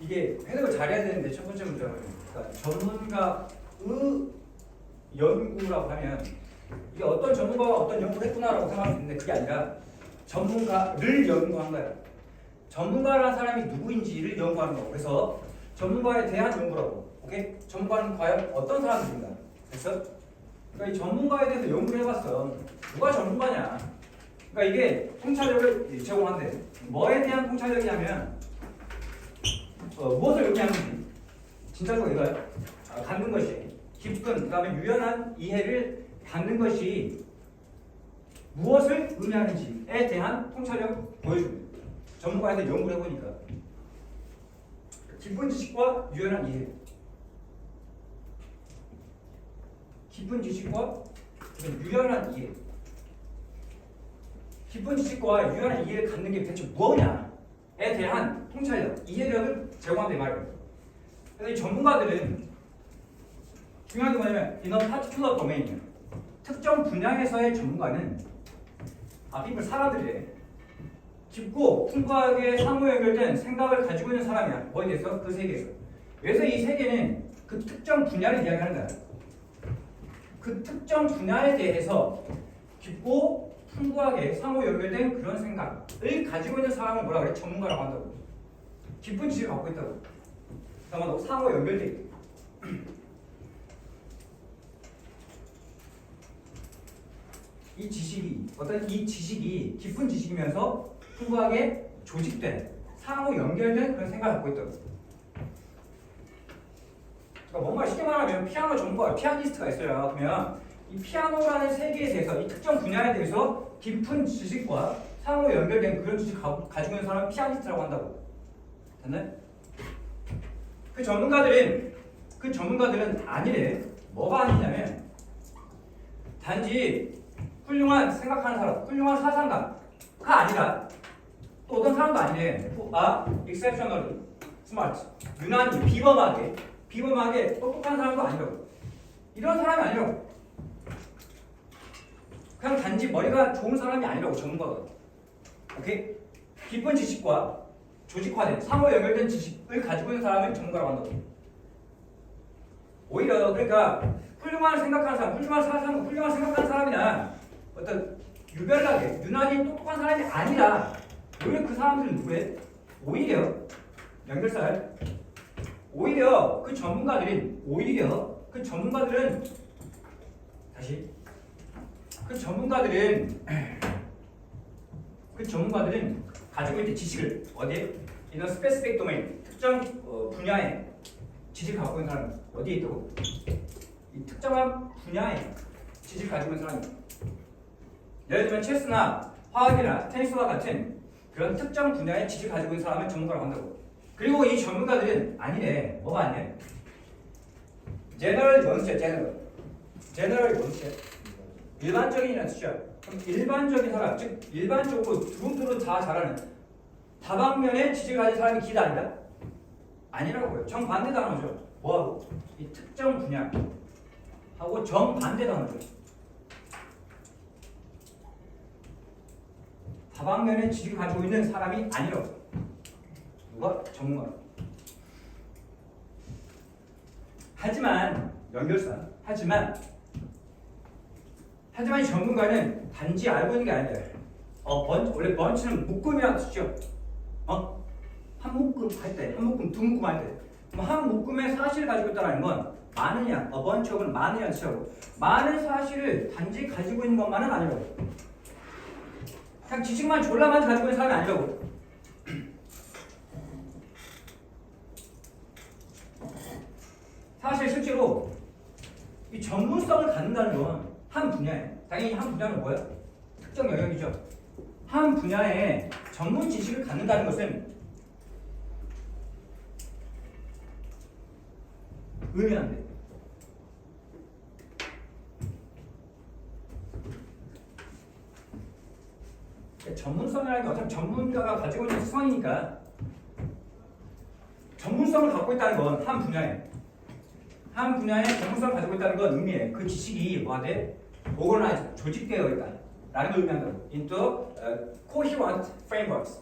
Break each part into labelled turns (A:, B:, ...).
A: 이게 해석을 잘해야 되는데 첫 번째 문제는 그러니까 전문가의 연구라고 하면 이게 어떤 전문가가 어떤 연구를 했구나라고 생각하면 되는데 그게 아니라 전문가를 연구한 거야. 전문가라는 사람이 누구인지를 연구하는 거고 그래서 전문가에 대한 연구라고. 오케이? 전문가는 과연 어떤 사람들인가? 됐어? 그러니까 이 전문가에 대해서 연구를 해봤어. 누가 전문가냐? 그러니까 이게 통찰력을 제공한대. 뭐에 대한 통찰력이냐면 무엇을 의미하는지 진짜로 이거야. 갖는 것이 깊은 그다음에 유연한 이해를 갖는 것이 무엇을 의미하는지에 대한 통찰력 보여줍니다. 전문가에서 연구를 해보니까 깊은 지식과 유연한 이해, 깊은 지식과 유연한 이해, 깊은 지식과 유연한 이해를 갖는 게 대체 뭐냐에 대한 통찰력, 이해력을 제공한다 이 말이에요. 그래서 이 전문가들은 중요한 게 뭐냐면 in a particular domain, 특정 분야에서의 전문가는 사람들이래. 깊고 풍부하게 상호 연결된 생각을 가지고 있는 사람이야. 뭐에 대해서? 그 세계에서. 그래서 이 세계는 그 특정 분야를 이야기하는 거야. 그 특정 분야에 대해서 깊고 풍부하게 상호 연결된 그런 생각을 가지고 있는 사람을 뭐라 그래? 전문가라고 한다고. 깊은 지식을 갖고 있다고. 그러면 상호 연결돼 있다. 이 지식이 깊은 지식이면서 풍부하게 조직된 상호 연결된 그런 생각을 갖고 있다고. 그러니까 뭔가 쉽게 말하면 피아노 전문가, 피아니스트가 있어요. 그러면 이 피아노라는 세계에 대해서 이 특정 분야에 대해서 깊은 지식과 상호 연결된 그런 지식을 가지고 있는 사람을 피아니스트라고 한다고. 됐나요? 그 전문가들은 아니래. 뭐가 아니냐면 단지 훌륭한 생각하는 사람, 훌륭한 사상가가 아니라 또 어떤 사람도 아니래. exceptionally smart, 유난히 비범하게 똑똑한 사람도 아니라고. 이런 사람이 아니라고. 그냥 단지 머리가 좋은 사람이 아니라고 전문가가. 오케이? 깊은 지식과 조직화된 상호 연결된 지식을 가지고 있는 사람을 전문가라고 한다고. 오히려 그러니까 훌륭한 생각하는 사람이나 어떤 유별나게 유난히 똑똑한 사람이 아니라 오히려 그 사람들은 누구래? 오히려 연결살. 오히려 그 전문가들은 가지고 있는 지식을 어디에? 이런 스페시픽 도메인 특정 분야의 지식을 갖고 있는 사람이 어디에 있다고? 이 특정한 분야의 지식을 가지고 있는 사람이. 예를 들면 체스나 화학이나 테니스와 같은 그런 특정 분야의 지식을 가지고 있는 사람을 전문가라고 한다고. 그리고 이 전문가들은 아니래. 뭐가 아니래? 제너럴 원체. 일반적인이라는 뜻이야. 그럼 일반적인 사람, 즉 일반적으로 두루두루 다 잘하는 다방면의 지식을 가진 사람이 기다 아니다? 아니라고요. 정반대 단어죠. 뭐하고? 이 특정 분야하고 정반대 단어죠. 다방면의 지식을 가지고 있는 사람이 아니라고. 누가? 전문가. 하지만 연결사. 하지만 이 전문가는 단지 알고 있는 게 아니라 원래 번치는 묶음이라는 뜻이죠. 한 묶음 할 때, 한 묶음, 두 묶음 할 때, 한 묶음의 사실을 가지고 있다는 건 많으냐, 번치업은 많으냐는 뜻이고, 많은 사실을 단지 가지고 있는 것만은 아니라고. 그냥 지식만 졸라만 가지고 있는 사람이 아니라고. 사실 실제로 이 전문성을 갖는다는 건 한 분야에, 당연히 한 분야는 뭐야? 특정 영역이죠. 한 분야에 전문 지식을 갖는다는 것은 의미한데. 전문성이라는 게 어차피 전문가가 가지고 있는 특성이니까 전문성을 갖고 있다는 건 한 분야에 전문성을 가지고 있다는 건 의미해. 그 지식이 뭐하대? organized, 조직되어 있다 라는 걸 의미한다고. into coherent frameworks,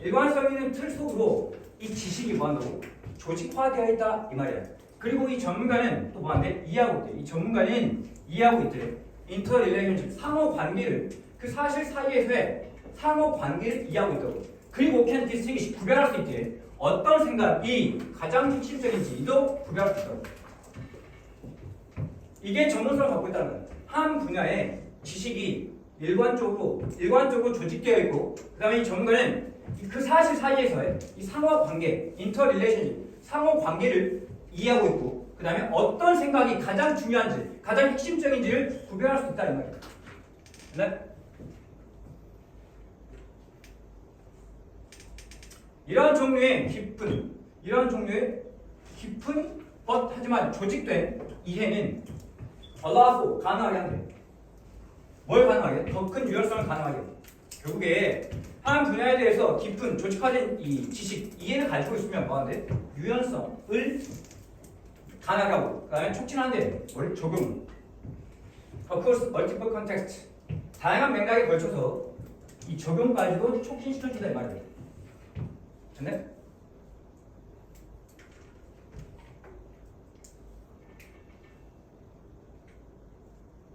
A: 일관성 있는 틀 속으로 이 지식이 뭐한다고? 조직화되어 있다 이 말이야. 그리고 이 전문가는 또 뭐한대? 이해하고 있대. 이 전문가는 이해하고 있대. 인터릴레이션십 상호 관계를 그 사실 사이에서의 상호 관계를 이해하고 있다고. 그리고 can distinguish 구별할 수 있대. 어떤 생각이 가장 핵심적인지 이도 구별할 수 있다고. 이게 전문성을 갖고 있다는 거야. 한 분야의 지식이 일관적으로 조직되어 있고, 그 다음에 이 전문가는 그 사실 사이에서의 이 상호 관계, 인터릴레이션십, 상호 관계를 이해하고 있고, 그 다음에 어떤 생각이 가장 중요한지, 가장 핵심적인지를 구별할 수 있다 이 말이야. 네? 이런 종류의 깊은 하지만 조직된 이해는 allow 가능하게 한대. 뭘 가능하게? 더 큰 유연성을 가능하게. 결국에 한 분야에 대해서 깊은 조직화된 이 지식, 이해를 가지고 있으면 뭐하는데? 유연성을 가능하게 하고, 그 다음에 촉진하는데 뭘 적용. Across multiple context. 다양한 맥락에 걸쳐서 이 적용까지도 촉진시켜준다 이 말이에요. 됐네?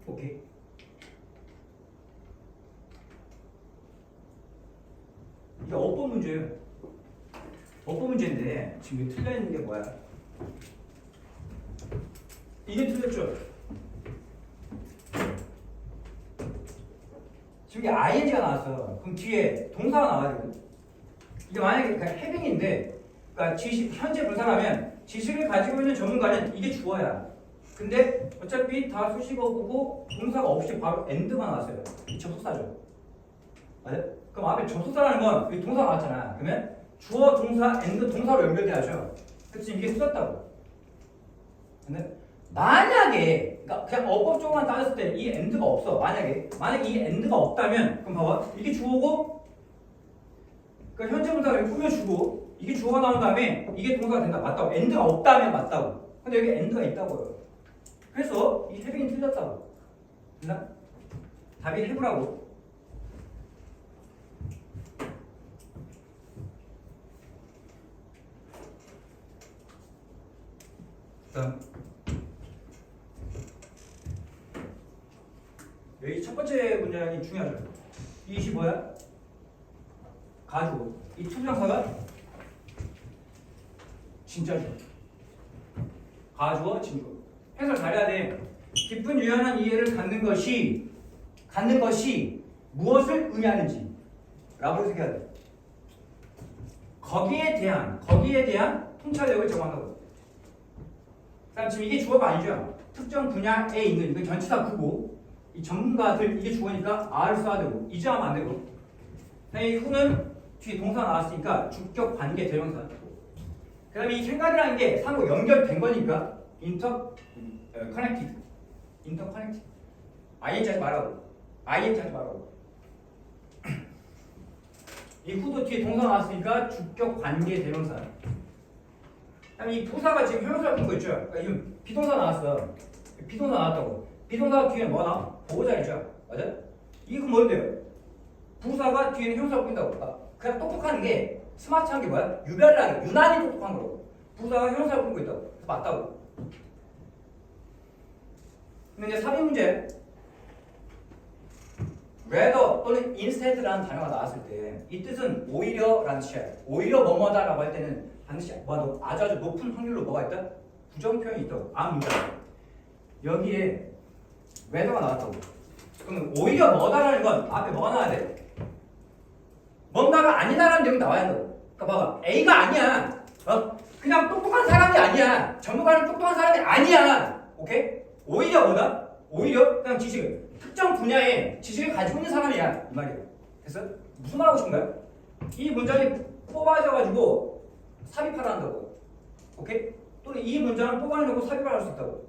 A: 오케이. 이게 어법 문제예요. 어법 문제인데 지금 틀려 있는 게 뭐야? 이게 틀렸죠? 지금 이게 ing가 나왔어. 그럼 뒤에 동사가 나와야 되거든. 이게 만약에 그러니까 해빙인데, 그러니까 지식, 현재 분사라면 지식을 가지고 있는 전문가는 이게 주어야. 근데 어차피 다 수식어고 동사가 없이 바로 end가 나왔어요. 이 접속사죠. 맞아? 그럼 앞에 접속사라는 건 여기 동사 나왔잖아. 그러면 주어, 동사, end, 동사로 연결돼야죠. 그래서 이게 틀렸다고. 근데 만약에 그러니까 그냥 어법적으로만 따졌을 때 이 end가 없어. 만약에 이 end가 없다면 그럼 봐봐. 이게 주어고 그러니까 현재 분사를 꾸며주고 이게 주어가 나온 다음에 이게 동사가 된다. 맞다고. end가 없다면 맞다고. 근데 여기 end가 있다고요. 그래서 이 해빙이 틀렸다고. 됐나? 답이 해부라고. 다음. 여기 첫 번째 문장이 중요하죠. 이것이 뭐야? 가지고 이 투부정사가 진짜죠. 가주어 진주. 해설 잘해야 돼. 깊은 유연한 이해를 갖는 것이 무엇을 의미하는지 라고 해석해야 돼. 거기에 대한 통찰력을 제공한다고. 그다음 지금 이게 주어가 아니죠. 특정 분야에 있는 이건 전치사 구고 이 전문가들 이게 주어니까 R을 써야 되고 이제 하면 안 되고. 이 후는 뒤에 동사 나왔으니까 주격 관계 대명사. 그다음에 이 생각이라는 게 상호 연결된 거니까 interconnected. ing 하지 말라고. 이 후도 뒤에 동사 나왔으니까 주격 관계 대명사. 그다음에 이 부사가 지금 형용사를 푼 거 있죠. 그러니까 지금 비동사 나왔어. 비동사 나왔다고. 비동사가 뒤에 뭐가 나와? 보호자이죠. 맞아? 이거 뭔데요? 부사가 뒤에는 형용사를 푼다고. 그냥 똑똑한 게 스마트한 게 뭐야? 유별나게 유난히 똑똑한 거라고. 부사가 형용사를 푼 거 있다고. 맞다고. 근데 이제 3인 문제. rather 또는 instead라는 단어가 나왔을 때 이 뜻은 오히려라는 뜻이야. 오히려 뭐뭐다라고 할 때는 반드시 아주 높은 확률로 뭐가 있다? 부정표현이 있다고. 문장. 여기에 rather가 나왔다고. 그럼 오히려 뭐다라는 건 앞에 뭐가 나와야 돼? 뭔가가 아니다라는 내용이 나와야 한다고. 그러니까 봐봐. A가 아니야. 그냥 똑똑한 사람이 아니야. 전문가는 똑똑한 사람이 아니야. 오케이? 오히려 뭐다? 오히려 그냥 지식을 특정 분야의 지식을 가지고 있는 사람이야 이 말이에요. 그래서 무슨 말 하고 싶은가요? 이 문장이 뽑아져가지고 삽입을 한다고. 오케이? 또는 이 문장을 뽑아내고 삽입을 할 수 있다고.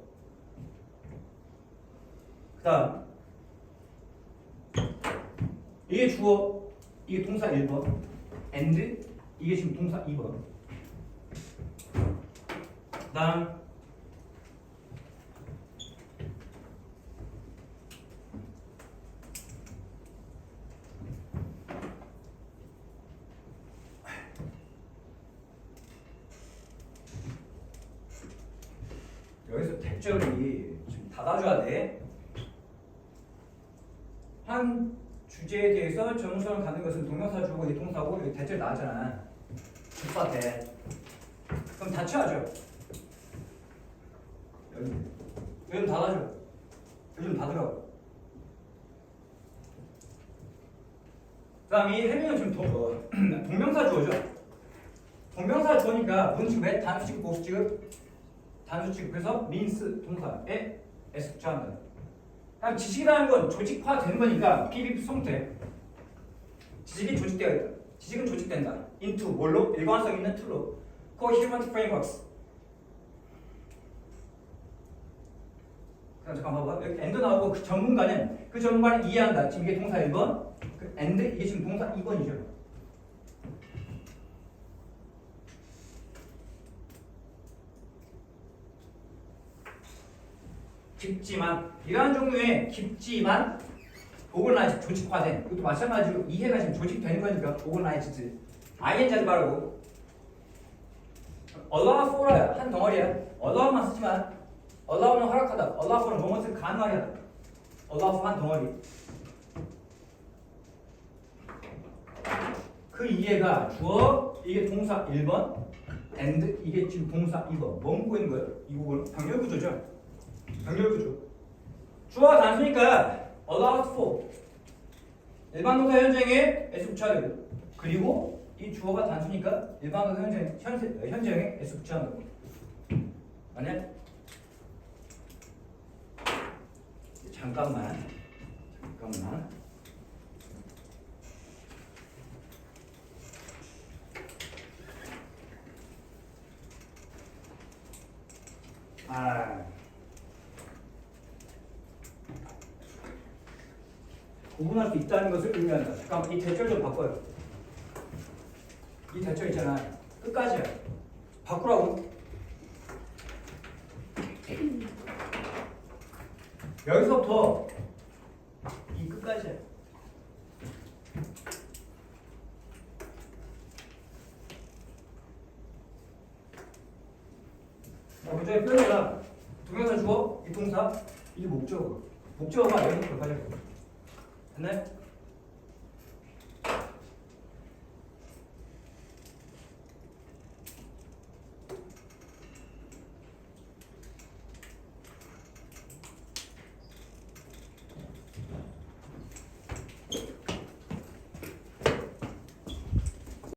A: 그 다음 이게 주어, 이게 동사 1번 and 이게 지금 동사 2번. 그 다음 대절이 좀 닫아줘야 돼. 한 주제에 대해서 전문성을 갖는 것은 동명사 주고 이 동사고 여기 대절 나잖아. 똑같아. 그럼 닫혀야죠. 여기 좀 닫아줘. 여기 좀 닫으라고. 그 다음 이 해명은 좀 동명사 주어죠. 동명사 주어니까 문지급에 단수 지급, 복수 지급, 단수 지급해서 means 동사에 s 붙여한다. 그다음 지식이라는 건 조직화되는 거니까 PB 수동태. 지식이 조직되어 있다. 지식은 조직된다. into 뭘로? 일관성 있는 툴로. coherent frameworks. 그럼 잠깐 봐봐. 여기 and 나오고 그 전문가는 이해한다. 지금 이게 동사 1번. 그 and 이게 지금 동사 2번이죠. 깊지만 이러한 종류의 깊지만 오거나이즈 조직화된 이것도 마찬가지로 이해가 지금 조직되는 거니까 오거나이즈드 ing 하지 말고 allow for야 한 덩어리야. allow만 쓰지만 allow는 허락하다 allow for는 뭐뭐든 가능하게 하다. allow for 한 덩어리. 그 이해가 주어 이게 동사 1번 and 이게 지금 동사 2번 멈고 있는 거예요. 이 부분은 병렬구조죠. 병렬구조. 주어가 단수니까 allowed for 일반 동사 현재형에 s 붙여야 되고 그리고 이 주어가 단수니까 일반 동사 현재형에 s 붙여야 되고 아니야? 잠깐만 구분할 수 있다는 것을 의미한다. 잠깐만 이 대절 좀 바꿔요. 이 대절 있잖아. 끝까지야. 바꾸라고. 여기서부터 이 끝까지야. 문제의 표현이라 동명사 주어, 이 동사, 이게 목적어. 목적어가 여기서 여기까지. 됐나요?